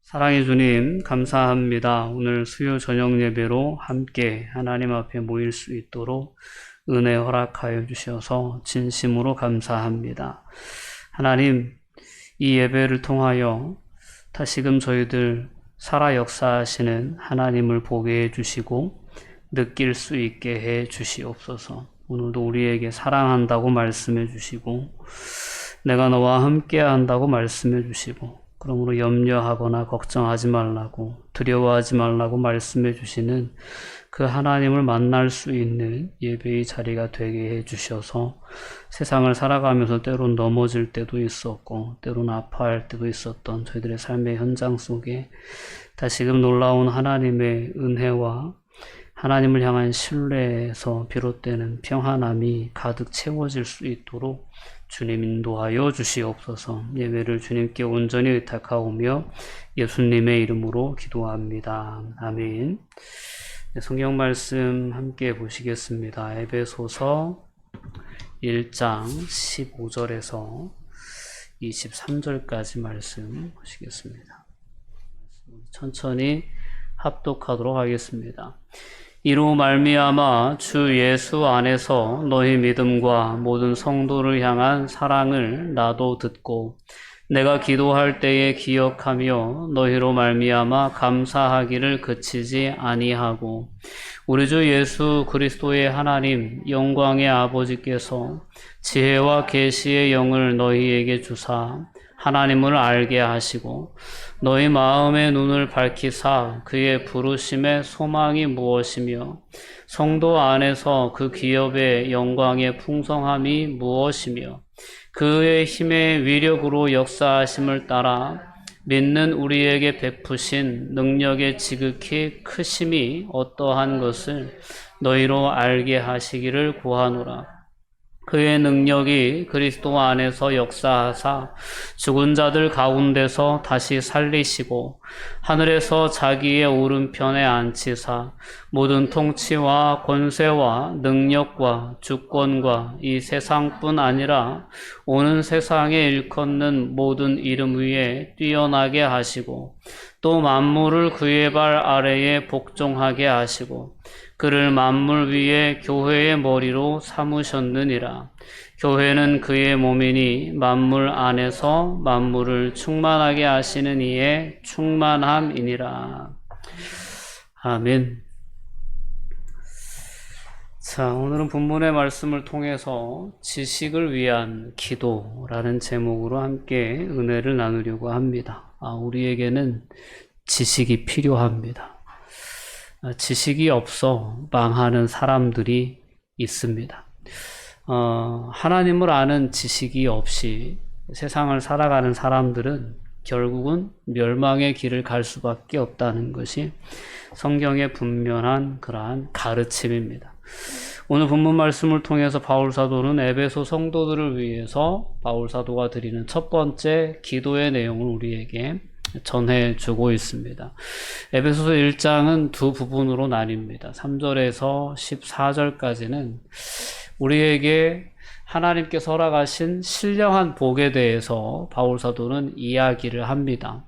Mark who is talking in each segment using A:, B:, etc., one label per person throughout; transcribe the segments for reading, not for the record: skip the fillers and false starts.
A: 사랑의 주님, 감사합니다. 오늘 수요 저녁 예배로 함께 하나님 앞에 모일 수 있도록 은혜 허락하여 주셔서 진심으로 감사합니다. 하나님, 이 예배를 통하여 다시금 저희들 살아 역사하시는 하나님을 보게 해주시고 느낄 수 있게 해 주시옵소서. 오늘도 우리에게 사랑한다고 말씀해 주시고 내가 너와 함께 한다고 말씀해 주시고 그러므로 염려하거나 걱정하지 말라고 두려워하지 말라고 말씀해 주시는 그 하나님을 만날 수 있는 예배의 자리가 되게 해 주셔서 세상을 살아가면서 때론 넘어질 때도 있었고 때론 아파할 때도 있었던 저희들의 삶의 현장 속에 다시금 놀라운 하나님의 은혜와 하나님을 향한 신뢰에서 비롯되는 평안함이 가득 채워질 수 있도록 주님 인도하여 주시옵소서. 예배를 주님께 온전히 의탁하오며 예수님의 이름으로 기도합니다. 아멘. 성경 말씀 함께 보시겠습니다. 에베소서 1장 15절에서 23절까지 말씀 보시겠습니다. 천천히 합독하도록 하겠습니다. 이로 말미암아 주 예수 안에서 너희 믿음과 모든 성도를 향한 사랑을 나도 듣고 내가 기도할 때에 기억하며 너희로 말미암아 감사하기를 그치지 아니하고 우리 주 예수 그리스도의 하나님 영광의 아버지께서 지혜와 계시의 영을 너희에게 주사 하나님을 알게 하시고 너희 마음의 눈을 밝히사 그의 부르심의 소망이 무엇이며 성도 안에서 그 기업의 영광의 풍성함이 무엇이며 그의 힘의 위력으로 역사하심을 따라 믿는 우리에게 베푸신 능력의 지극히 크심이 어떠한 것을 너희로 알게 하시기를 구하노라. 그의 능력이 그리스도 안에서 역사하사 죽은 자들 가운데서 다시 살리시고 하늘에서 자기의 오른편에 앉히사 모든 통치와 권세와 능력과 주권과 이 세상뿐 아니라 오는 세상에 일컫는 모든 이름 위에 뛰어나게 하시고 또 만물을 그의 발 아래에 복종하게 하시고 그를 만물 위에 교회의 머리로 삼으셨느니라. 교회는 그의 몸이니 만물 안에서 만물을 충만하게 하시는 이의 충만함이니라. 아멘. 자, 오늘은 본문의 말씀을 통해서 지식을 위한 기도라는 제목으로 함께 은혜를 나누려고 합니다. 우리에게는 지식이 필요합니다. 지식이 없어 망하는 사람들이 있습니다. 하나님을 아는 지식이 없이 세상을 살아가는 사람들은 결국은 멸망의 길을 갈 수밖에 없다는 것이 성경의 분명한 그러한 가르침입니다. 오늘 본문 말씀을 통해서 바울사도는 에베소 성도들을 위해서 바울사도가 드리는 첫 번째 기도의 내용을 우리에게 전해주고 있습니다. 에베소서 1장은 두 부분으로 나뉩니다. 3절에서 14절까지는 우리에게 하나님께서 허락하신 신령한 복에 대해서 바울사도는 이야기를 합니다.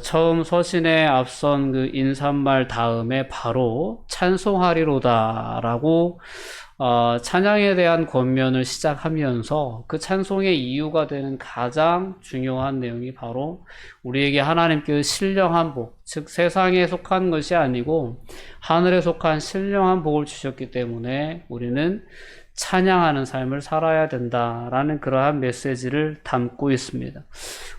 A: 처음 서신에 앞선 그 인사말 다음에 바로 찬송하리로다라고 찬양에 대한 권면을 시작하면서 그 찬송의 이유가 되는 가장 중요한 내용이 바로 우리에게 하나님께서 신령한 복, 즉 세상에 속한 것이 아니고 하늘에 속한 신령한 복을 주셨기 때문에 우리는 찬양하는 삶을 살아야 된다라는 그러한 메시지를 담고 있습니다.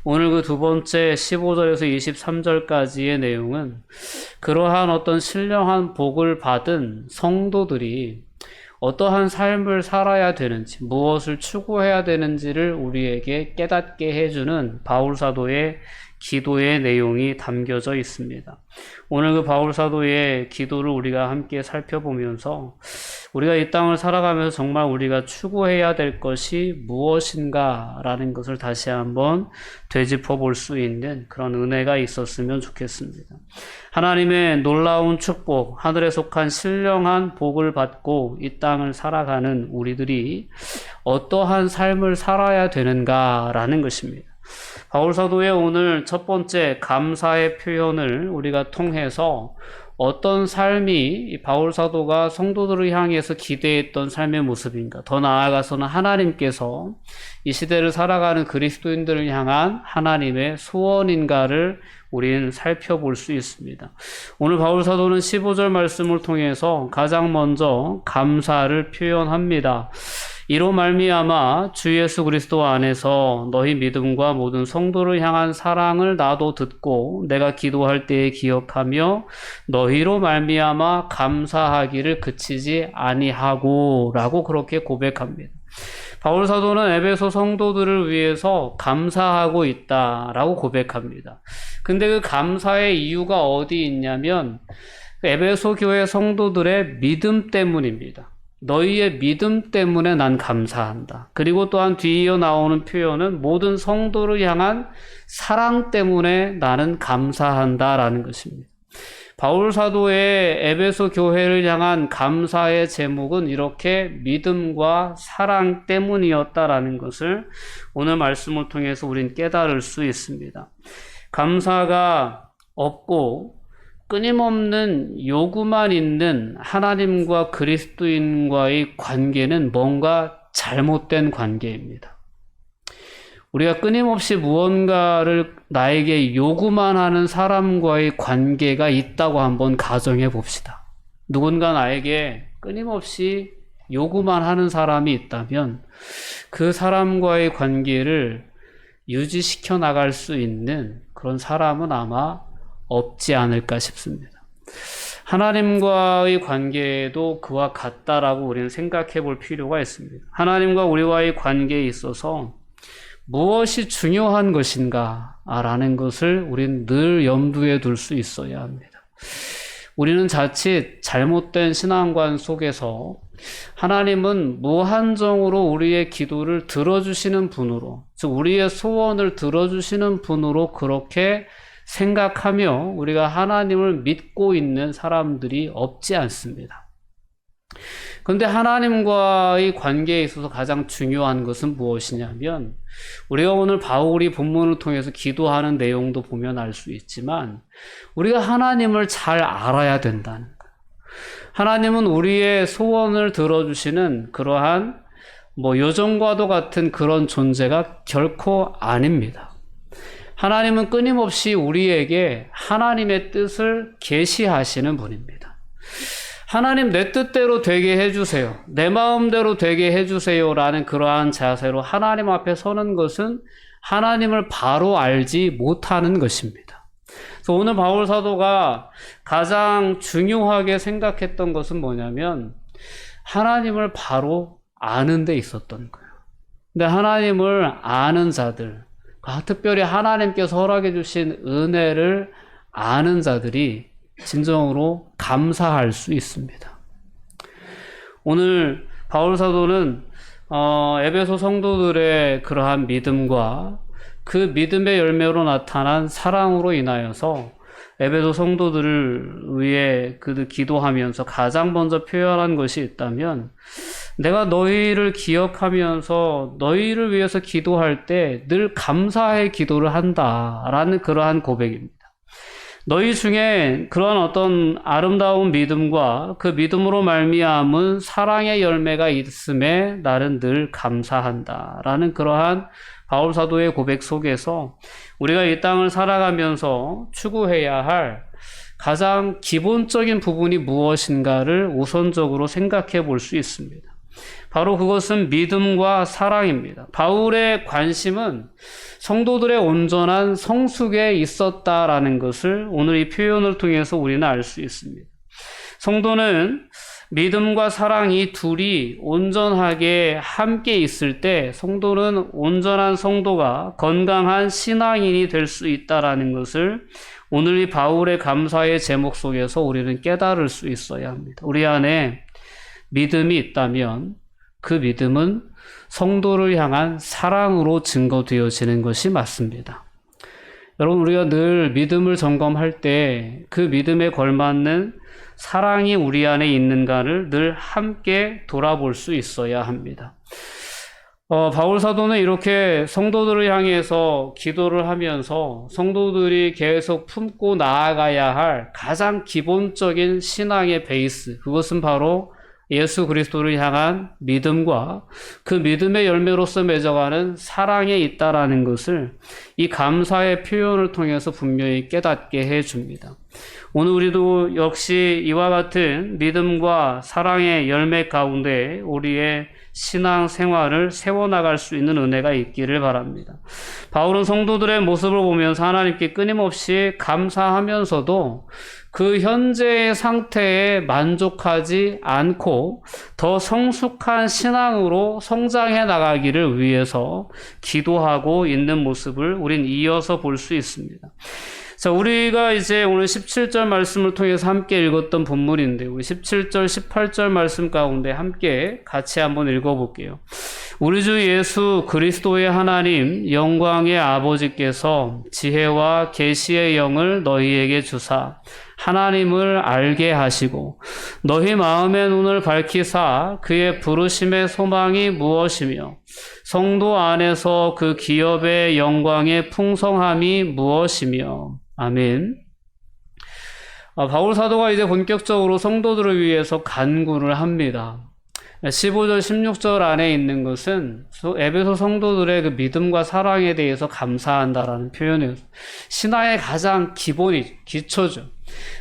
A: 오늘 그 두 번째 15절에서 23절까지의 내용은 그러한 어떤 신령한 복을 받은 성도들이 어떠한 삶을 살아야 되는지, 무엇을 추구해야 되는지를 우리에게 깨닫게 해주는 바울사도의 기도의 내용이 담겨져 있습니다. 오늘 그 바울사도의 기도를 우리가 함께 살펴보면서 우리가 이 땅을 살아가면서 정말 우리가 추구해야 될 것이 무엇인가 라는 것을 다시 한번 되짚어 볼 수 있는 그런 은혜가 있었으면 좋겠습니다. 하나님의 놀라운 축복, 하늘에 속한 신령한 복을 받고 이 땅을 살아가는 우리들이 어떠한 삶을 살아야 되는가 라는 것입니다. 바울 사도의 오늘 첫 번째 감사의 표현을 우리가 통해서 어떤 삶이 이 바울 사도가 성도들을 향해서 기대했던 삶의 모습인가, 더 나아가서는 하나님께서 이 시대를 살아가는 그리스도인들을 향한 하나님의 소원인가를 우리는 살펴볼 수 있습니다. 오늘 바울 사도는 15절 말씀을 통해서 가장 먼저 감사를 표현합니다. 이로 말미암아 주 예수 그리스도 안에서 너희 믿음과 모든 성도를 향한 사랑을 나도 듣고 내가 기도할 때에 기억하며 너희로 말미암아 감사하기를 그치지 아니하고 라고 그렇게 고백합니다. 바울 사도는 에베소 성도들을 위해서 감사하고 있다라고 고백합니다. 근데 그 감사의 이유가 어디 있냐면 에베소 교회 성도들의 믿음 때문입니다. 너희의 믿음 때문에 난 감사한다. 그리고 또한 뒤이어 나오는 표현은 모든 성도를 향한 사랑 때문에 나는 감사한다라는 것입니다. 바울 사도의 에베소 교회를 향한 감사의 제목은 이렇게 믿음과 사랑 때문이었다라는 것을 오늘 말씀을 통해서 우린 깨달을 수 있습니다. 감사가 없고 끊임없는 요구만 있는 하나님과 그리스도인과의 관계는 뭔가 잘못된 관계입니다. 우리가 끊임없이 무언가를 나에게 요구만 하는 사람과의 관계가 있다고 한번 가정해 봅시다. 누군가 나에게 끊임없이 요구만 하는 사람이 있다면 그 사람과의 관계를 유지시켜 나갈 수 있는 그런 사람은 아마 없지 않을까 싶습니다. 하나님과의 관계도 그와 같다라고 우리는 생각해 볼 필요가 있습니다. 하나님과 우리와의 관계에 있어서 무엇이 중요한 것인가 라는 것을 우리는 늘 염두에 둘 수 있어야 합니다. 우리는 자칫 잘못된 신앙관 속에서 하나님은 무한정으로 우리의 기도를 들어주시는 분으로, 즉 우리의 소원을 들어주시는 분으로 그렇게 생각하며 우리가 하나님을 믿고 있는 사람들이 없지 않습니다. 그런데 하나님과의 관계에 있어서 가장 중요한 것은 무엇이냐면 우리가 오늘 바울이 본문을 통해서 기도하는 내용도 보면 알 수 있지만 우리가 하나님을 잘 알아야 된다는 거예요. 하나님은 우리의 소원을 들어주시는 그러한 요정과도 같은 그런 존재가 결코 아닙니다. 하나님은 끊임없이 우리에게 하나님의 뜻을 계시하시는 분입니다. 하나님 내 뜻대로 되게 해주세요. 내 마음대로 되게 해주세요. 라는 그러한 자세로 하나님 앞에 서는 것은 하나님을 바로 알지 못하는 것입니다. 그래서 오늘 바울 사도가 가장 중요하게 생각했던 것은 뭐냐면 하나님을 바로 아는 데 있었던 거예요. 근데 하나님을 아는 자들, 특별히 하나님께서 허락해 주신 은혜를 아는 자들이 진정으로 감사할 수 있습니다. 오늘 바울 사도는 에베소 성도들의 그러한 믿음과 그 믿음의 열매로 나타난 사랑으로 인하여서 에베소 성도들을 위해 그들 기도하면서 가장 먼저 표현한 것이 있다면 내가 너희를 기억하면서 너희를 위해서 기도할 때 늘 감사의 기도를 한다라는 그러한 고백입니다. 너희 중에 그런 어떤 아름다운 믿음과 그 믿음으로 말미암은 사랑의 열매가 있음에 나는 늘 감사한다라는 그러한 바울 사도의 고백 속에서 우리가 이 땅을 살아가면서 추구해야 할 가장 기본적인 부분이 무엇인가를 우선적으로 생각해 볼 수 있습니다. 바로 그것은 믿음과 사랑입니다. 바울의 관심은 성도들의 온전한 성숙에 있었다라는 것을 오늘 이 표현을 통해서 우리는 알 수 있습니다. 성도는 믿음과 사랑 이 둘이 온전하게 함께 있을 때 성도는 온전한 성도가 건강한 신앙인이 될 수 있다라는 것을 오늘 이 바울의 감사의 제목 속에서 우리는 깨달을 수 있어야 합니다. 우리 안에 믿음이 있다면 그 믿음은 성도를 향한 사랑으로 증거되어지는 것이 맞습니다. 여러분, 우리가 늘 믿음을 점검할 때 그 믿음에 걸맞는 사랑이 우리 안에 있는가를 늘 함께 돌아볼 수 있어야 합니다. 바울 사도는 이렇게 성도들을 향해서 기도를 하면서 성도들이 계속 품고 나아가야 할 가장 기본적인 신앙의 베이스, 그것은 바로 예수 그리스도를 향한 믿음과 그 믿음의 열매로서 맺어가는 사랑에 있다라는 것을 이 감사의 표현을 통해서 분명히 깨닫게 해줍니다. 오늘 우리도 역시 이와 같은 믿음과 사랑의 열매 가운데 우리의 신앙 생활을 세워나갈 수 있는 은혜가 있기를 바랍니다. 바울은 성도들의 모습을 보면서 하나님께 끊임없이 감사하면서도 그 현재의 상태에 만족하지 않고 더 성숙한 신앙으로 성장해 나가기를 위해서 기도하고 있는 모습을 우린 이어서 볼 수 있습니다. 자, 우리가 이제 오늘 17절 말씀을 통해서 함께 읽었던 본문인데, 우리 17절, 18절 말씀 가운데 함께 같이 한번 읽어볼게요. 우리 주 예수 그리스도의 하나님, 영광의 아버지께서 지혜와 계시의 영을 너희에게 주사, 하나님을 알게 하시고, 너희 마음의 눈을 밝히사, 그의 부르심의 소망이 무엇이며, 성도 안에서 그 기업의 영광의 풍성함이 무엇이며, 아멘. 바울 사도가 이제 본격적으로 성도들을 위해서 간구를 합니다. 15절, 16절 안에 있는 것은 에베소 성도들의 그 믿음과 사랑에 대해서 감사한다라는 표현이에요. 신앙의 가장 기초죠.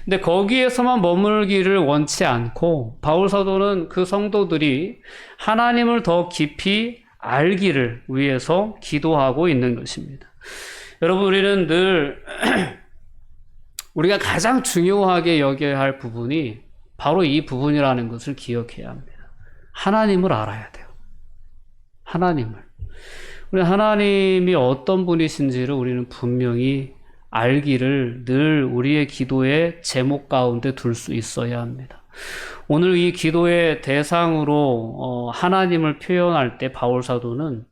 A: 근데 거기에서만 머물기를 원치 않고 바울 사도는 그 성도들이 하나님을 더 깊이 알기를 위해서 기도하고 있는 것입니다. 여러분, 우리는 늘 우리가 가장 중요하게 여겨야 할 부분이 바로 이 부분이라는 것을 기억해야 합니다. 하나님을 알아야 돼요. 하나님을. 우리 하나님이 어떤 분이신지를 우리는 분명히 알기를 늘 우리의 기도의 제목 가운데 둘 수 있어야 합니다. 오늘 이 기도의 대상으로 하나님을 표현할 때 바울 사도는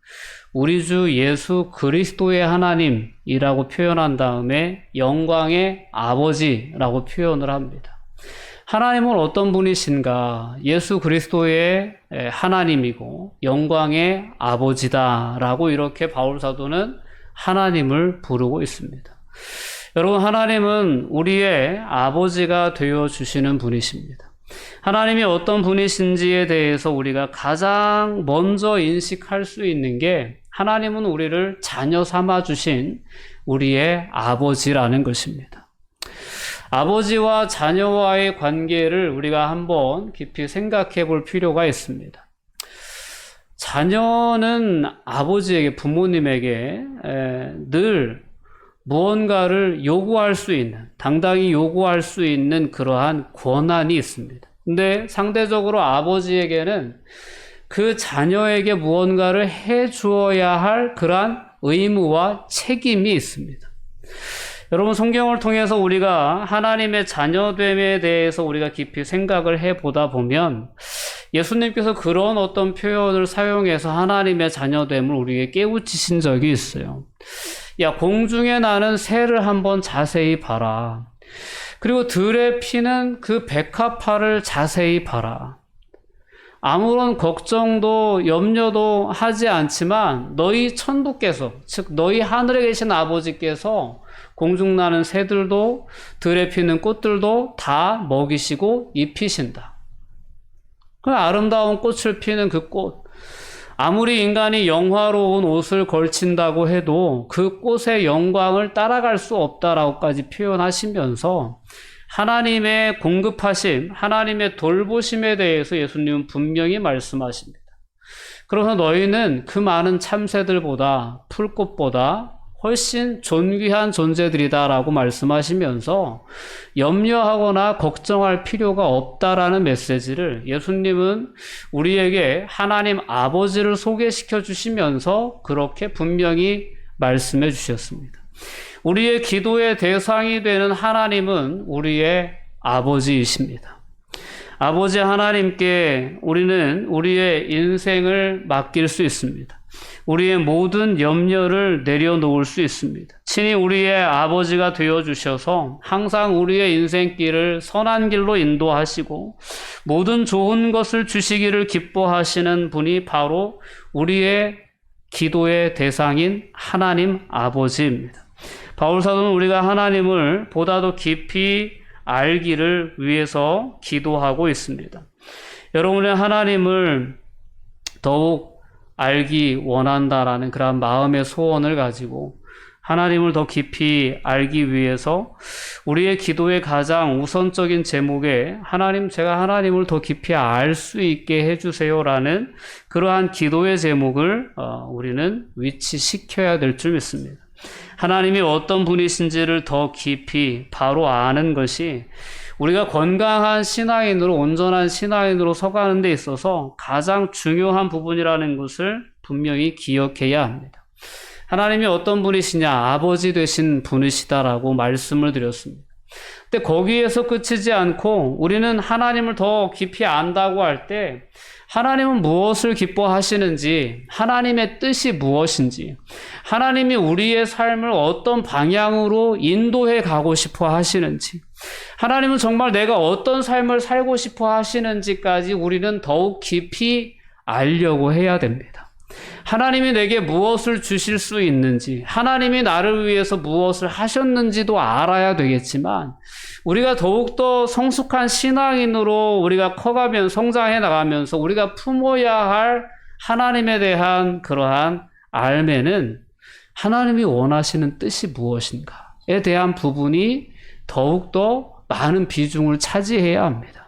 A: 우리 주 예수 그리스도의 하나님이라고 표현한 다음에 영광의 아버지라고 표현을 합니다. 하나님은 어떤 분이신가? 예수 그리스도의 하나님이고 영광의 아버지다라고 이렇게 바울 사도는 하나님을 부르고 있습니다. 여러분, 하나님은 우리의 아버지가 되어 주시는 분이십니다. 하나님이 어떤 분이신지에 대해서 우리가 가장 먼저 인식할 수 있는 게 하나님은 우리를 자녀 삼아 주신 우리의 아버지라는 것입니다. 아버지와 자녀와의 관계를 우리가 한번 깊이 생각해 볼 필요가 있습니다. 자녀는 아버지에게, 부모님에게 늘 무언가를 요구할 수 있는, 당당히 요구할 수 있는 그러한 권한이 있습니다. 근데 상대적으로 아버지에게는 그 자녀에게 무언가를 해 주어야 할 그러한 의무와 책임이 있습니다. 여러분, 성경을 통해서 우리가 하나님의 자녀됨에 대해서 우리가 깊이 생각을 해보다 보면 예수님께서 그런 어떤 표현을 사용해서 하나님의 자녀됨을 우리에게 깨우치신 적이 있어요. 야, 공중에 나는 새를 한번 자세히 봐라. 그리고 들에 피는 그 백합화를 자세히 봐라. 아무런 걱정도 염려도 하지 않지만 너희 천부께서, 즉 너희 하늘에 계신 아버지께서 공중 나는 새들도 들에 피는 꽃들도 다 먹이시고 입히신다. 그 아름다운 꽃을 피는 그 꽃, 아무리 인간이 영화로운 옷을 걸친다고 해도 그 꽃의 영광을 따라갈 수 없다라고까지 표현하시면서 하나님의 공급하심, 하나님의 돌보심에 대해서 예수님은 분명히 말씀하십니다. 그래서 너희는 그 많은 참새들보다, 풀꽃보다 훨씬 존귀한 존재들이다라고 말씀하시면서 염려하거나 걱정할 필요가 없다라는 메시지를 예수님은 우리에게 하나님 아버지를 소개시켜 주시면서 그렇게 분명히 말씀해 주셨습니다. 우리의 기도의 대상이 되는 하나님은 우리의 아버지이십니다. 아버지 하나님께 우리는 우리의 인생을 맡길 수 있습니다. 우리의 모든 염려를 내려놓을 수 있습니다. 친히 우리의 아버지가 되어주셔서 항상 우리의 인생길을 선한 길로 인도하시고 모든 좋은 것을 주시기를 기뻐하시는 분이 바로 우리의 기도의 대상인 하나님 아버지입니다. 바울사도는 우리가 하나님을 보다 더 깊이 알기를 위해서 기도하고 있습니다. 여러분의 하나님을 더욱 알기 원한다라는 그런 마음의 소원을 가지고 하나님을 더 깊이 알기 위해서 우리의 기도의 가장 우선적인 제목에 하나님, 제가 하나님을 더 깊이 알 수 있게 해주세요라는 그러한 기도의 제목을 우리는 위치시켜야 될 줄 믿습니다. 하나님이 어떤 분이신지를 더 깊이 바로 아는 것이 우리가 건강한 신앙인으로, 온전한 신앙인으로 서가는 데 있어서 가장 중요한 부분이라는 것을 분명히 기억해야 합니다. 하나님이 어떤 분이시냐? 아버지 되신 분이시다라고 말씀을 드렸습니다. 근데 거기에서 끝이지 않고 우리는 하나님을 더 깊이 안다고 할 때 하나님은 무엇을 기뻐하시는지, 하나님의 뜻이 무엇인지, 하나님이 우리의 삶을 어떤 방향으로 인도해 가고 싶어 하시는지, 하나님은 정말 내가 어떤 삶을 살고 싶어 하시는지까지 우리는 더욱 깊이 알려고 해야 됩니다. 하나님이 내게 무엇을 주실 수 있는지, 하나님이 나를 위해서 무엇을 하셨는지도 알아야 되겠지만, 우리가 더욱더 성숙한 신앙인으로 우리가 커가면, 성장해 나가면서 우리가 품어야 할 하나님에 대한 그러한 알매는 하나님이 원하시는 뜻이 무엇인가에 대한 부분이 더욱더 많은 비중을 차지해야 합니다.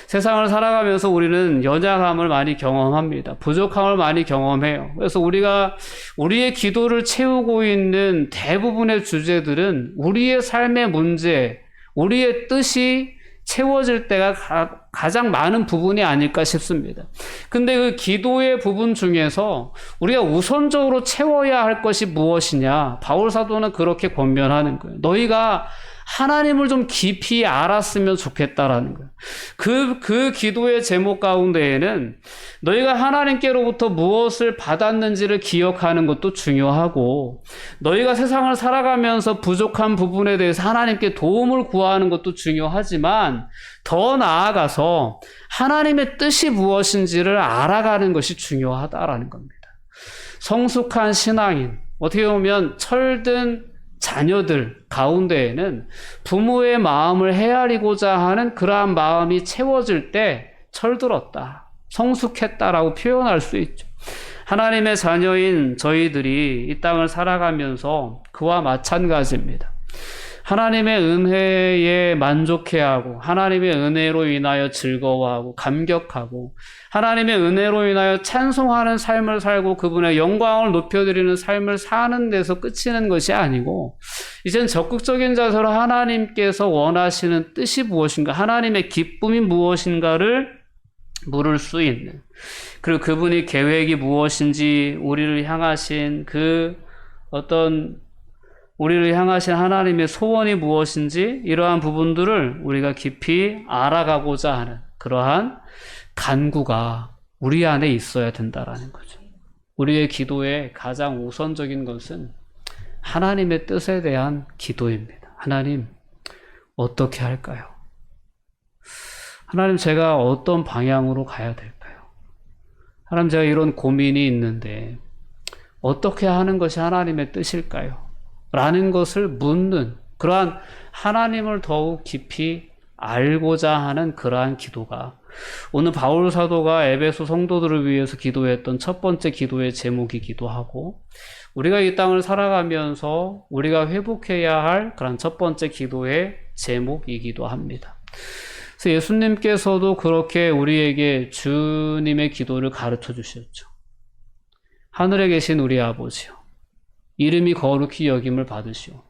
A: 세상을 살아가면서 우리는 연약함을 많이 경험합니다. 부족함을 많이 경험해요. 그래서 우리가 우리의 기도를 채우고 있는 대부분의 주제들은 우리의 삶의 문제, 우리의 뜻이 채워질 때가 가장 많은 부분이 아닐까 싶습니다. 근데 그 기도의 부분 중에서 우리가 우선적으로 채워야 할 것이 무엇이냐? 바울 사도는 그렇게 권면하는 거예요. 너희가 하나님을 좀 깊이 알았으면 좋겠다라는 거예요. 그 기도의 제목 가운데에는 너희가 하나님께로부터 무엇을 받았는지를 기억하는 것도 중요하고, 너희가 세상을 살아가면서 부족한 부분에 대해서 하나님께 도움을 구하는 것도 중요하지만, 더 나아가서 하나님의 뜻이 무엇인지를 알아가는 것이 중요하다라는 겁니다. 성숙한 신앙인, 어떻게 보면 철든 자녀들 가운데에는 부모의 마음을 헤아리고자 하는 그러한 마음이 채워질 때 철들었다, 성숙했다라고 표현할 수 있죠. 하나님의 자녀인 저희들이 이 땅을 살아가면서 그와 마찬가지입니다. 하나님의 은혜에 만족해하고 하나님의 은혜로 인하여 즐거워하고 감격하고 하나님의 은혜로 인하여 찬송하는 삶을 살고 그분의 영광을 높여드리는 삶을 사는 데서 끝이는 것이 아니고, 이젠 적극적인 자세로 하나님께서 원하시는 뜻이 무엇인가, 하나님의 기쁨이 무엇인가를 물을 수 있는, 그리고 그분이 계획이 무엇인지, 우리를 향하신 우리를 향하신 하나님의 소원이 무엇인지, 이러한 부분들을 우리가 깊이 알아가고자 하는 그러한 간구가 우리 안에 있어야 된다라는 거죠. 우리의 기도의 가장 우선적인 것은 하나님의 뜻에 대한 기도입니다. 하나님, 어떻게 할까요? 하나님, 제가 어떤 방향으로 가야 될까요? 하나님, 제가 이런 고민이 있는데 어떻게 하는 것이 하나님의 뜻일까요? 라는 것을 묻는, 그러한 하나님을 더욱 깊이 알고자 하는 그러한 기도가 오늘 바울 사도가 에베소 성도들을 위해서 기도했던 첫 번째 기도의 제목이기도 하고, 우리가 이 땅을 살아가면서 우리가 회복해야 할 그런 첫 번째 기도의 제목이기도 합니다. 그래서 예수님께서도 그렇게 우리에게 주님의 기도를 가르쳐 주셨죠. 하늘에 계신 우리 아버지요, 이름이 거룩히 여김을 받으시오며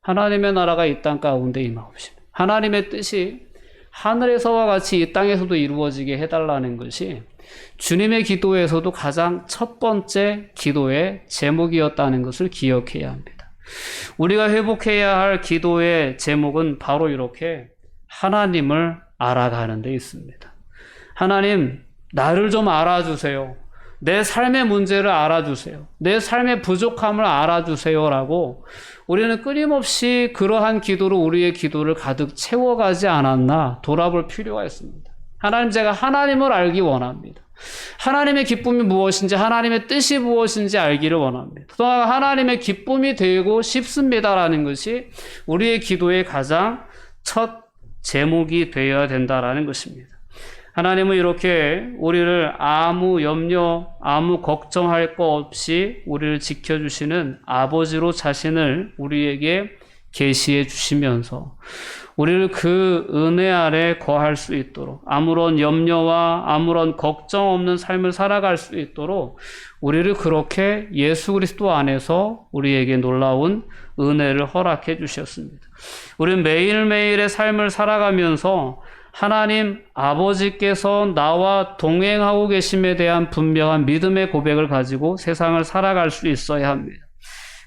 A: 하나님의 나라가 이 땅 가운데 임하옵시며, 하나님의 뜻이 하늘에서와 같이 이 땅에서도 이루어지게 해달라는 것이 주님의 기도에서도 가장 첫 번째 기도의 제목이었다는 것을 기억해야 합니다. 우리가 회복해야 할 기도의 제목은 바로 이렇게 하나님을 알아가는 데 있습니다. 하나님, 나를 좀 알아주세요. 내 삶의 문제를 알아주세요. 내 삶의 부족함을 알아주세요라고 우리는 끊임없이 그러한 기도로 우리의 기도를 가득 채워가지 않았나 돌아볼 필요가 있습니다. 하나님, 제가 하나님을 알기 원합니다. 하나님의 기쁨이 무엇인지, 하나님의 뜻이 무엇인지 알기를 원합니다. 또한 하나님의 기쁨이 되고 싶습니다라는 것이 우리의 기도의 가장 첫 제목이 되어야 된다라는 것입니다. 하나님은 이렇게 우리를 아무 염려, 아무 걱정할 것 없이 우리를 지켜주시는 아버지로 자신을 우리에게 계시해 주시면서 우리를 그 은혜 아래 거할 수 있도록, 아무런 염려와 아무런 걱정 없는 삶을 살아갈 수 있도록 우리를 그렇게 예수 그리스도 안에서 우리에게 놀라운 은혜를 허락해 주셨습니다. 우리는 매일매일의 삶을 살아가면서 하나님 아버지께서 나와 동행하고 계심에 대한 분명한 믿음의 고백을 가지고 세상을 살아갈 수 있어야 합니다.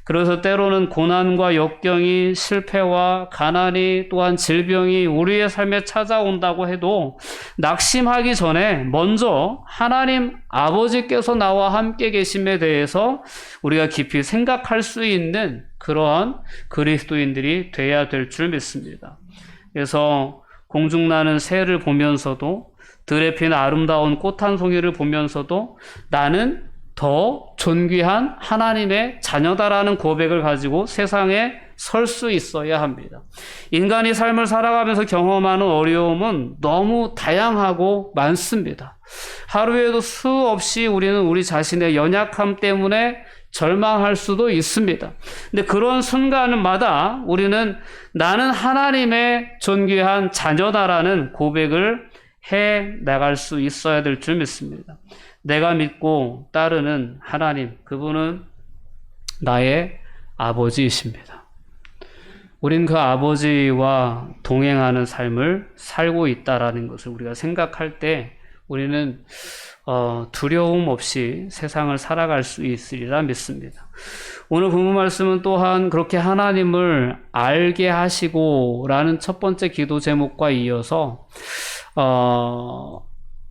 A: 그래서 때로는 고난과 역경이, 실패와 가난이, 또한 질병이 우리의 삶에 찾아온다고 해도 낙심하기 전에 먼저 하나님 아버지께서 나와 함께 계심에 대해서 우리가 깊이 생각할 수 있는 그러한 그리스도인들이 돼야 될 줄 믿습니다. 그래서 공중나는 새를 보면서도, 들에 피는 아름다운 꽃 한 송이를 보면서도 나는 더 존귀한 하나님의 자녀다라는 고백을 가지고 세상에 설 수 있어야 합니다. 인간이 삶을 살아가면서 경험하는 어려움은 너무 다양하고 많습니다. 하루에도 수없이 우리는 우리 자신의 연약함 때문에 절망할 수도 있습니다. 근데 그런 순간마다 우리는 나는 하나님의 존귀한 자녀다라는 고백을 해 나갈 수 있어야 될 줄 믿습니다. 내가 믿고 따르는 하나님, 그분은 나의 아버지이십니다. 우린 그 아버지와 동행하는 삶을 살고 있다라는 것을 우리가 생각할 때 우리는 두려움 없이 세상을 살아갈 수 있으리라 믿습니다. 오늘 본문 말씀은 또한 그렇게 하나님을 알게 하시고 라는 첫 번째 기도 제목과 이어서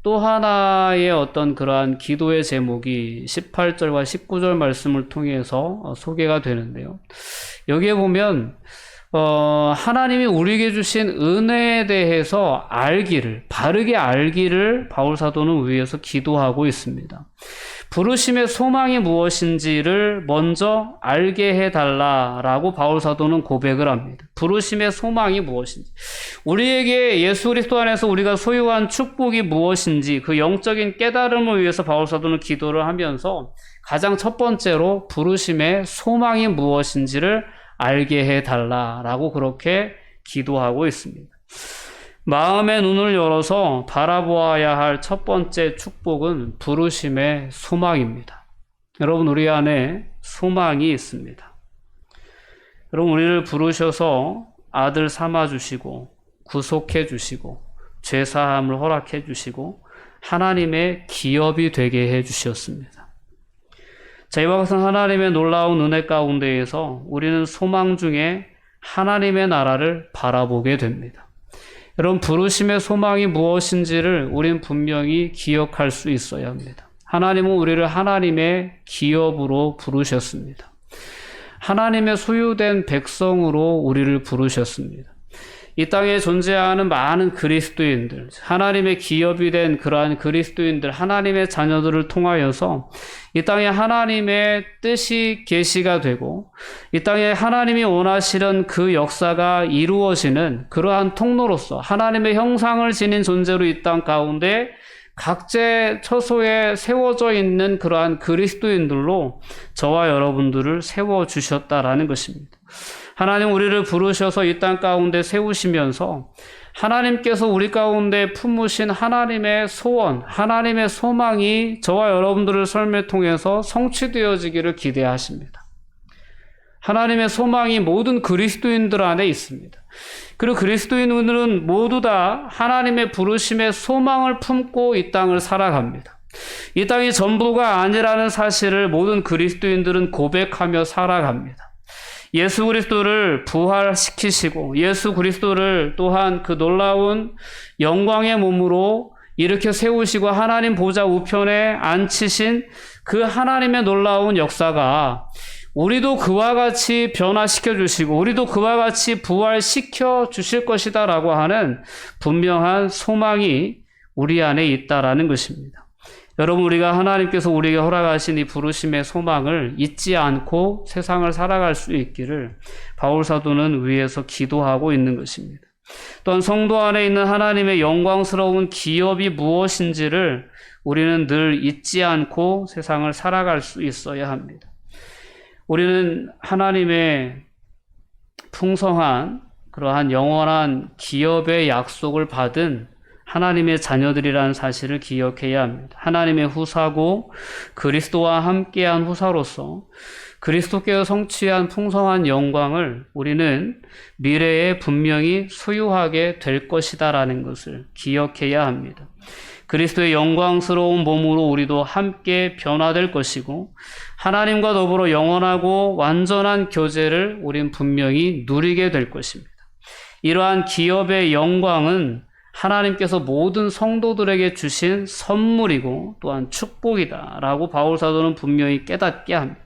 A: 또 하나의 어떤 그러한 기도의 제목이 18절과 19절 말씀을 통해서 소개가 되는데요. 여기에 보면 하나님이 우리에게 주신 은혜에 대해서 바르게 알기를 바울 사도는 위에서 기도하고 있습니다. 부르심의 소망이 무엇인지를 먼저 알게 해달라라고 바울 사도는 고백을 합니다. 부르심의 소망이 무엇인지, 우리에게 예수 그리스도 안에서 우리가 소유한 축복이 무엇인지 그 영적인 깨달음을 위해서 바울 사도는 기도를 하면서 가장 첫 번째로 부르심의 소망이 무엇인지를 알게 해달라라고 그렇게 기도하고 있습니다. 마음의 눈을 열어서 바라보아야 할 첫 번째 축복은 부르심의 소망입니다. 여러분, 우리 안에 소망이 있습니다. 여러분, 우리를 부르셔서 아들 삼아주시고 구속해 주시고 죄사함을 허락해 주시고 하나님의 기업이 되게 해 주셨습니다. 자, 이와 같은 하나님의 놀라운 은혜 가운데에서 우리는 소망 중에 하나님의 나라를 바라보게 됩니다. 여러분, 부르심의 소망이 무엇인지를 우린 분명히 기억할 수 있어야 합니다. 하나님은 우리를 하나님의 기업으로 부르셨습니다. 하나님의 소유된 백성으로 우리를 부르셨습니다. 이 땅에 존재하는 많은 그리스도인들, 하나님의 기업이 된 그러한 그리스도인들, 하나님의 자녀들을 통하여서 이 땅에 하나님의 뜻이 계시가 되고 이 땅에 하나님이 원하시는 그 역사가 이루어지는 그러한 통로로서 하나님의 형상을 지닌 존재로 이 땅 가운데 각재 처소에 세워져 있는 그러한 그리스도인들로 저와 여러분들을 세워주셨다라는 것입니다. 하나님 우리를 부르셔서 이 땅 가운데 세우시면서 하나님께서 우리 가운데 품으신 하나님의 소원, 하나님의 소망이 저와 여러분들의 삶을 통해서 성취되어지기를 기대하십니다. 하나님의 소망이 모든 그리스도인들 안에 있습니다. 그리고 그리스도인들은 모두 다 하나님의 부르심의 소망을 품고 이 땅을 살아갑니다. 이 땅이 전부가 아니라는 사실을 모든 그리스도인들은 고백하며 살아갑니다. 예수 그리스도를 부활시키시고 예수 그리스도를 또한 그 놀라운 영광의 몸으로 이렇게 세우시고 하나님 보좌 우편에 앉히신 그 하나님의 놀라운 역사가 우리도 그와 같이 변화시켜 주시고 우리도 그와 같이 부활시켜 주실 것이다 라고 하는 분명한 소망이 우리 안에 있다라는 것입니다. 여러분, 우리가 하나님께서 우리에게 허락하신 이 부르심의 소망을 잊지 않고 세상을 살아갈 수 있기를 바울 사도는 위에서 기도하고 있는 것입니다. 또한 성도 안에 있는 하나님의 영광스러운 기업이 무엇인지를 우리는 늘 잊지 않고 세상을 살아갈 수 있어야 합니다. 우리는 하나님의 풍성한 그러한 영원한 기업의 약속을 받은 하나님의 자녀들이라는 사실을 기억해야 합니다. 하나님의 후사고 그리스도와 함께한 후사로서 그리스도께서 성취한 풍성한 영광을 우리는 미래에 분명히 소유하게 될 것이다라는 것을 기억해야 합니다. 그리스도의 영광스러운 몸으로 우리도 함께 변화될 것이고 하나님과 더불어 영원하고 완전한 교제를 우린 분명히 누리게 될 것입니다. 이러한 기업의 영광은 하나님께서 모든 성도들에게 주신 선물이고 또한 축복이다라고 바울 사도는 분명히 깨닫게 합니다.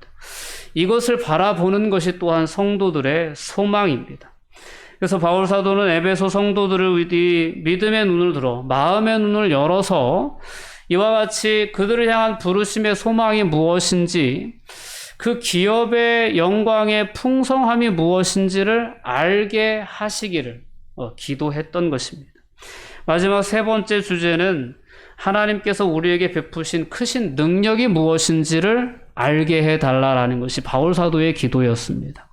A: 이것을 바라보는 것이 또한 성도들의 소망입니다. 그래서 바울 사도는 에베소 성도들을 믿음의 눈을 들어 마음의 눈을 열어서 이와 같이 그들을 향한 부르심의 소망이 무엇인지 그 기업의 영광의 풍성함이 무엇인지를 알게 하시기를 기도했던 것입니다. 마지막 세 번째 주제는 하나님께서 우리에게 베푸신 크신 능력이 무엇인지를 알게 해달라라는 것이 바울 사도의 기도였습니다.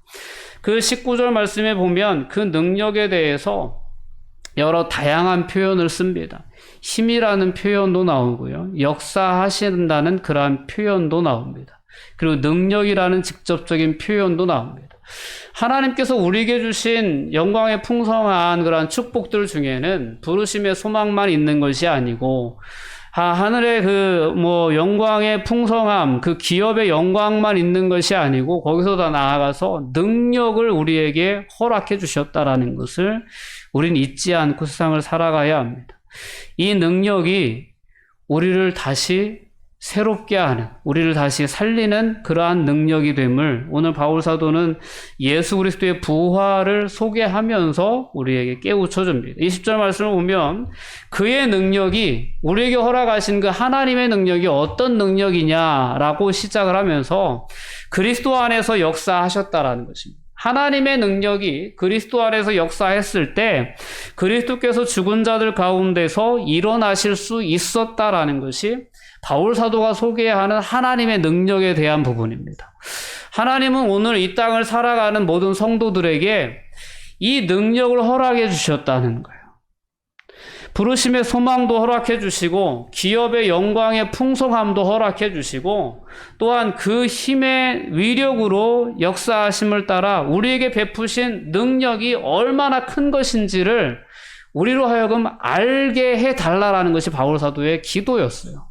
A: 그 19절 말씀에 보면 그 능력에 대해서 여러 다양한 표현을 씁니다. 힘이라는 표현도 나오고요. 역사하신다는 그러한 표현도 나옵니다. 그리고 능력이라는 직접적인 표현도 나옵니다. 하나님께서 우리에게 주신 영광의 풍성한 그러한 축복들 중에는 부르심의 소망만 있는 것이 아니고 하늘의 영광의 풍성함, 그 기업의 영광만 있는 것이 아니고 거기서 더 나아가서 능력을 우리에게 허락해 주셨다라는 것을 우린 잊지 않고 세상을 살아가야 합니다. 이 능력이 우리를 다시 새롭게 하는, 우리를 다시 살리는 그러한 능력이 됨을 오늘 바울 사도는 예수 그리스도의 부활을 소개하면서 우리에게 깨우쳐 줍니다. 20절 말씀을 보면 그의 능력이 우리에게 허락하신 그 하나님의 능력이 어떤 능력이냐라고 시작을 하면서 그리스도 안에서 역사하셨다라는 것입니다. 하나님의 능력이 그리스도 안에서 역사했을 때 그리스도께서 죽은 자들 가운데서 일어나실 수 있었다라는 것이 바울 사도가 소개하는 하나님의 능력에 대한 부분입니다. 하나님은 오늘 이 땅을 살아가는 모든 성도들에게 이 능력을 허락해 주셨다는 거예요. 부르심의 소망도 허락해 주시고 기업의 영광의 풍성함도 허락해 주시고 또한 그 힘의 위력으로 역사하심을 따라 우리에게 베푸신 능력이 얼마나 큰 것인지를 우리로 하여금 알게 해달라라는 것이 바울 사도의 기도였어요.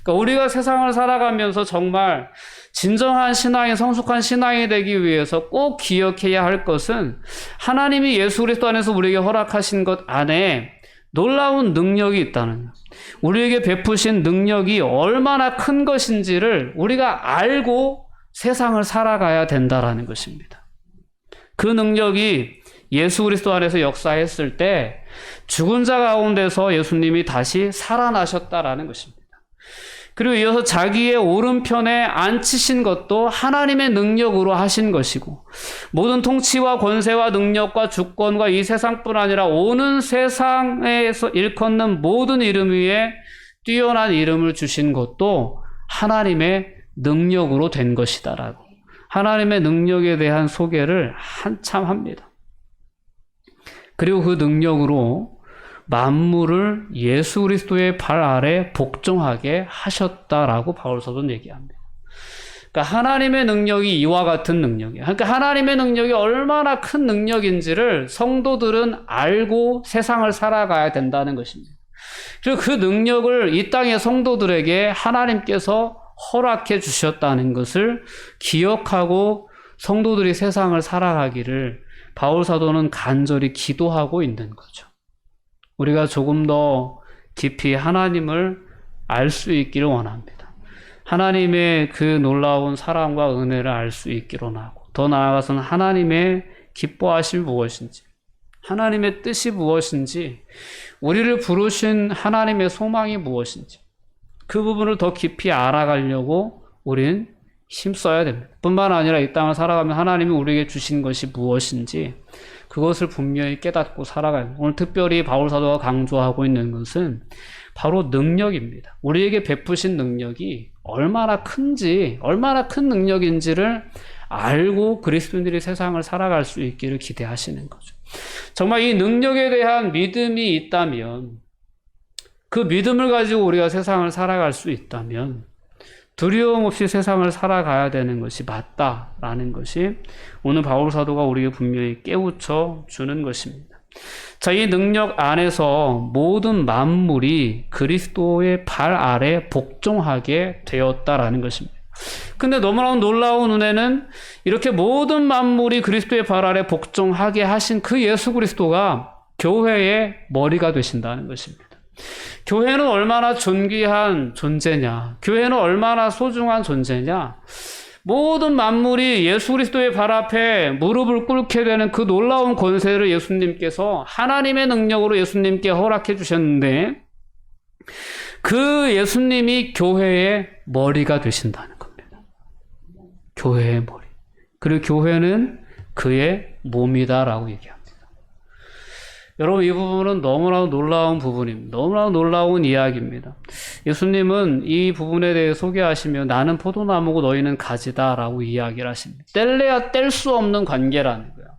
A: 그러니까 우리가 세상을 살아가면서 정말 진정한 신앙이 성숙한 신앙이 되기 위해서 꼭 기억해야 할 것은 하나님이 예수 그리스도 안에서 우리에게 허락하신 것 안에 놀라운 능력이 있다는 것. 우리에게 베푸신 능력이 얼마나 큰 것인지를 우리가 알고 세상을 살아가야 된다라는 것입니다. 그 능력이 예수 그리스도 안에서 역사했을 때 죽은 자 가운데서 예수님이 다시 살아나셨다라는 것입니다. 그리고 이어서 자기의 오른편에 앉히신 것도 하나님의 능력으로 하신 것이고 모든 통치와 권세와 능력과 주권과 이 세상뿐 아니라 오는 세상에서 일컫는 모든 이름 위에 뛰어난 이름을 주신 것도 하나님의 능력으로 된 것이다라고 하나님의 능력에 대한 소개를 한참 합니다. 그리고 그 능력으로 만물을 예수 그리스도의 발 아래 복종하게 하셨다라고 바울 사도는 얘기합니다. 그러니까 하나님의 능력이 이와 같은 능력이에요. 그러니까 하나님의 능력이 얼마나 큰 능력인지를 성도들은 알고 세상을 살아가야 된다는 것입니다. 그리고 그 능력을 이 땅의 성도들에게 하나님께서 허락해 주셨다는 것을 기억하고 성도들이 세상을 살아가기를 바울 사도는 간절히 기도하고 있는 거죠. 우리가 조금 더 깊이 하나님을 알 수 있기를 원합니다. 하나님의 그 놀라운 사랑과 은혜를 알 수 있기를 원하고, 더 나아가서는 하나님의 기뻐하실 무엇인지, 하나님의 뜻이 무엇인지, 우리를 부르신 하나님의 소망이 무엇인지, 그 부분을 더 깊이 알아가려고 우리는 힘써야 됩니다. 뿐만 아니라 이 땅을 살아가면 하나님이 우리에게 주신 것이 무엇인지 그것을 분명히 깨닫고 살아가야 합니다. 오늘 특별히 바울 사도가 강조하고 있는 것은 바로 능력입니다. 우리에게 베푸신 능력이 얼마나 큰지, 얼마나 큰 능력인지를 알고 그리스도인들이 세상을 살아갈 수 있기를 기대하시는 거죠. 정말 이 능력에 대한 믿음이 있다면, 그 믿음을 가지고 우리가 세상을 살아갈 수 있다면 두려움 없이 세상을 살아가야 되는 것이 맞다라는 것이 오늘 바울 사도가 우리에게 분명히 깨우쳐 주는 것입니다. 자, 이 능력 안에서 모든 만물이 그리스도의 발 아래 복종하게 되었다라는 것입니다. 근데 너무나 놀라운 은혜는 이렇게 모든 만물이 그리스도의 발 아래 복종하게 하신 그 예수 그리스도가 교회의 머리가 되신다는 것입니다. 교회는 얼마나 존귀한 존재냐, 교회는 얼마나 소중한 존재냐, 모든 만물이 예수 그리스도의 발 앞에 무릎을 꿇게 되는 그 놀라운 권세를 예수님께서 하나님의 능력으로 예수님께 허락해 주셨는데, 그 예수님이 교회의 머리가 되신다는 겁니다. 교회의 머리. 그리고 교회는 그의 몸이다라고 얘기합니다. 여러분, 이 부분은 너무나 놀라운 부분입니다. 너무나 놀라운 이야기입니다. 예수님은 이 부분에 대해 소개하시며 나는 포도나무고 너희는 가지다 라고 이야기를 하십니다. 뗄래야 뗄 수 없는 관계라는 거예요.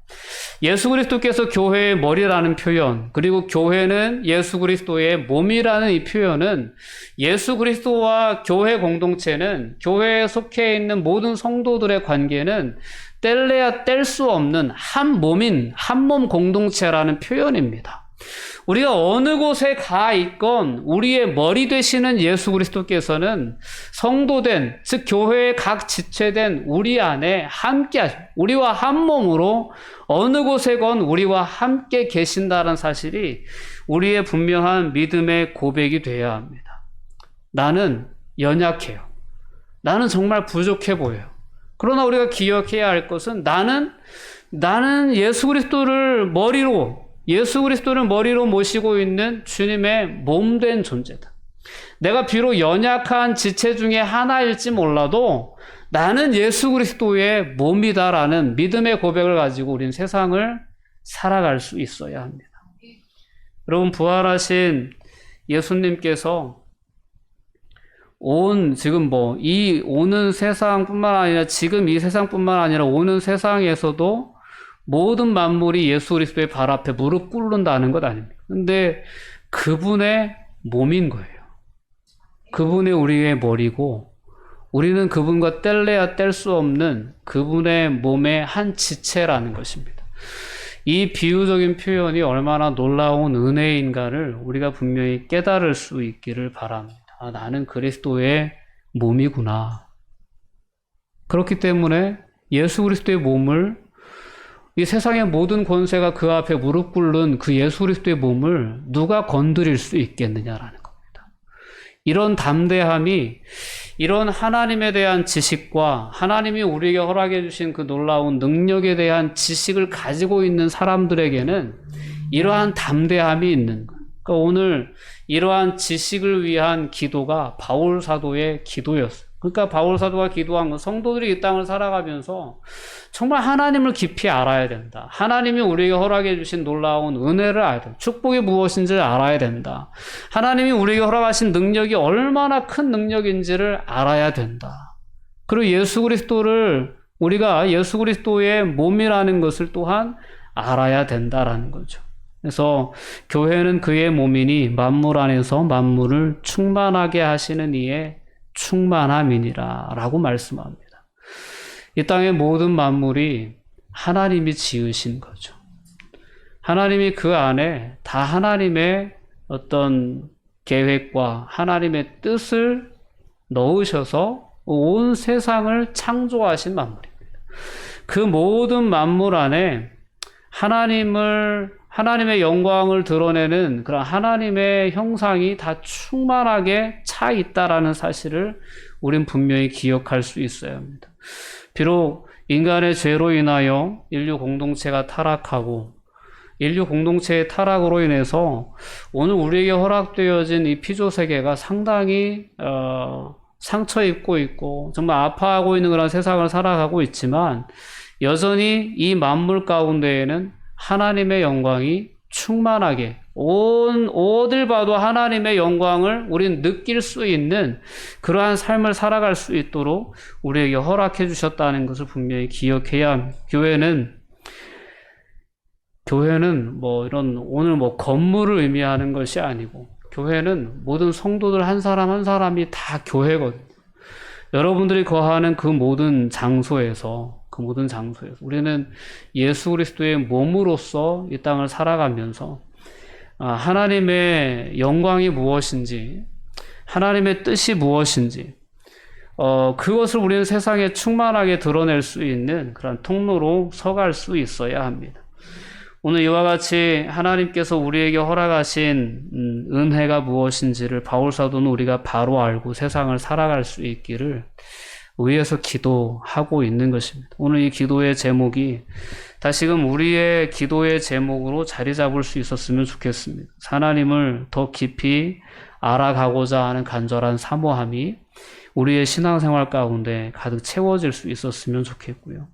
A: 예수 그리스도께서 교회의 머리라는 표현, 그리고 교회는 예수 그리스도의 몸이라는 이 표현은 예수 그리스도와 교회 공동체는, 교회에 속해 있는 모든 성도들의 관계는 뗄래야 뗄 수 없는 한 몸인, 한 몸 공동체라는 표현입니다. 우리가 어느 곳에 가 있건 우리의 머리 되시는 예수 그리스도께서는 성도된, 즉 교회의 각 지체된 우리 안에 함께 하십니다. 우리와 한 몸으로 어느 곳에건 우리와 함께 계신다는 사실이 우리의 분명한 믿음의 고백이 되어야 합니다. 나는 연약해요. 나는 정말 부족해 보여요. 그러나 우리가 기억해야 할 것은 나는 예수 그리스도를 머리로 모시고 있는 주님의 몸된 존재다. 내가 비록 연약한 지체 중에 하나일지 몰라도 나는 예수 그리스도의 몸이다라는 믿음의 고백을 가지고 우리는 세상을 살아갈 수 있어야 합니다. 여러분, 부활하신 예수님께서 이 오는 세상뿐만 아니라, 지금 이 세상뿐만 아니라 오는 세상에서도 모든 만물이 예수 그리스도의 발 앞에 무릎 꿇는다는 것 아닙니까? 근데 그분의 몸인 거예요. 그분의 우리의 머리고, 우리는 그분과 뗄래야 뗄 수 없는 그분의 몸의 한 지체라는 것입니다. 이 비유적인 표현이 얼마나 놀라운 은혜인가를 우리가 분명히 깨달을 수 있기를 바랍니다. 아, 나는 그리스도의 몸이구나. 그렇기 때문에 예수 그리스도의 몸을, 이 세상의 모든 권세가 그 앞에 무릎 꿇는 그 예수 그리스도의 몸을 누가 건드릴 수 있겠느냐라는 겁니다. 이런 담대함이, 이런 하나님에 대한 지식과 하나님이 우리에게 허락해 주신 그 놀라운 능력에 대한 지식을 가지고 있는 사람들에게는 이러한 담대함이 있는 거예요. 그러니까 오늘 이러한 지식을 위한 기도가 바울 사도의 기도였어요. 그러니까 바울 사도가 기도한 건 성도들이 이 땅을 살아가면서 정말 하나님을 깊이 알아야 된다. 하나님이 우리에게 허락해 주신 놀라운 은혜를 알아야 된다. 축복이 무엇인지를 알아야 된다. 하나님이 우리에게 허락하신 능력이 얼마나 큰 능력인지를 알아야 된다. 그리고 예수 그리스도를, 우리가 예수 그리스도의 몸이라는 것을 또한 알아야 된다라는 거죠. 그래서 교회는 그의 몸이니 만물 안에서 만물을 충만하게 하시는 이의 충만함이니라 라고 말씀합니다. 이 땅의 모든 만물이 하나님이 지으신 거죠. 하나님이 그 안에 다 하나님의 어떤 계획과 하나님의 뜻을 넣으셔서 온 세상을 창조하신 만물입니다. 그 모든 만물 안에 하나님의 영광을 드러내는 그런 하나님의 형상이 다 충만하게 차 있다라는 사실을 우린 분명히 기억할 수 있어야 합니다. 비록 인간의 죄로 인하여 인류 공동체가 타락하고 인류 공동체의 타락으로 인해서 오늘 우리에게 허락되어진 이 피조 세계가 상당히 상처 입고 있고 정말 아파하고 있는 그런 세상을 살아가고 있지만 여전히 이 만물 가운데에는 하나님의 영광이 충만하게 어딜 봐도 하나님의 영광을 우린 느낄 수 있는 그러한 삶을 살아갈 수 있도록 우리에게 허락해 주셨다는 것을 분명히 기억해야 합니다. 교회는 뭐 이런 오늘 뭐 건물을 의미하는 것이 아니고 교회는 모든 성도들 한 사람 한 사람이 다 교회거든요. 여러분들이 거하는 그 모든 장소에서 우리는 예수 그리스도의 몸으로서 이 땅을 살아가면서 하나님의 영광이 무엇인지, 하나님의 뜻이 무엇인지, 그것을 우리는 세상에 충만하게 드러낼 수 있는 그런 통로로 서갈 수 있어야 합니다. 오늘 이와 같이 하나님께서 우리에게 허락하신 은혜가 무엇인지를 바울사도는 우리가 바로 알고 세상을 살아갈 수 있기를 위해서 기도하고 있는 것입니다. 오늘 이 기도의 제목이 다시금 우리의 기도의 제목으로 자리 잡을 수 있었으면 좋겠습니다. 하나님을 더 깊이 알아가고자 하는 간절한 사모함이 우리의 신앙생활 가운데 가득 채워질 수 있었으면 좋겠고요.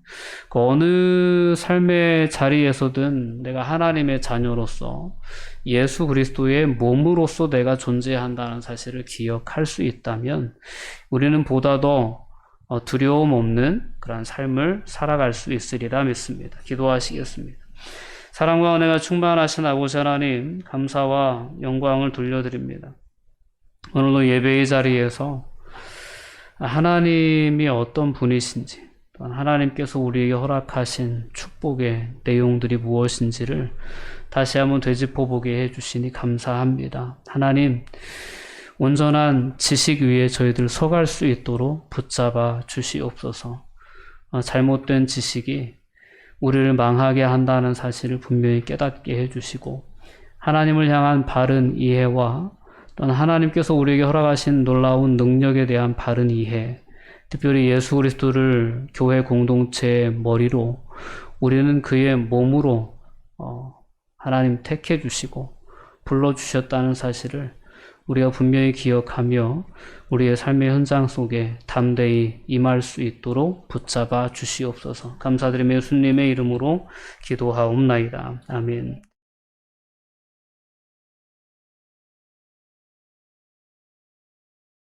A: 그 어느 삶의 자리에서든 내가 하나님의 자녀로서 예수 그리스도의 몸으로서 내가 존재한다는 사실을 기억할 수 있다면 우리는 보다 더 두려움 없는 그런 삶을 살아갈 수 있으리라 믿습니다. 기도하시겠습니다. 사랑과 은혜가 충만하신 아버지 하나님, 감사와 영광을 돌려드립니다. 오늘도 예배의 자리에서 하나님이 어떤 분이신지, 또한 하나님께서 우리에게 허락하신 축복의 내용들이 무엇인지를 다시 한번 되짚어보게 해주시니 감사합니다. 하나님, 온전한 지식 위에 저희들 서갈 수 있도록 붙잡아 주시옵소서. 잘못된 지식이 우리를 망하게 한다는 사실을 분명히 깨닫게 해주시고 하나님을 향한 바른 이해와 또한 하나님께서 우리에게 허락하신 놀라운 능력에 대한 바른 이해, 특별히 예수 그리스도를 교회 공동체의 머리로 우리는 그의 몸으로 하나님 택해 주시고 불러주셨다는 사실을 우리가 분명히 기억하며 우리의 삶의 현장 속에 담대히 임할 수 있도록 붙잡아 주시옵소서. 감사드리며 예수님의 이름으로 기도하옵나이다. 아멘.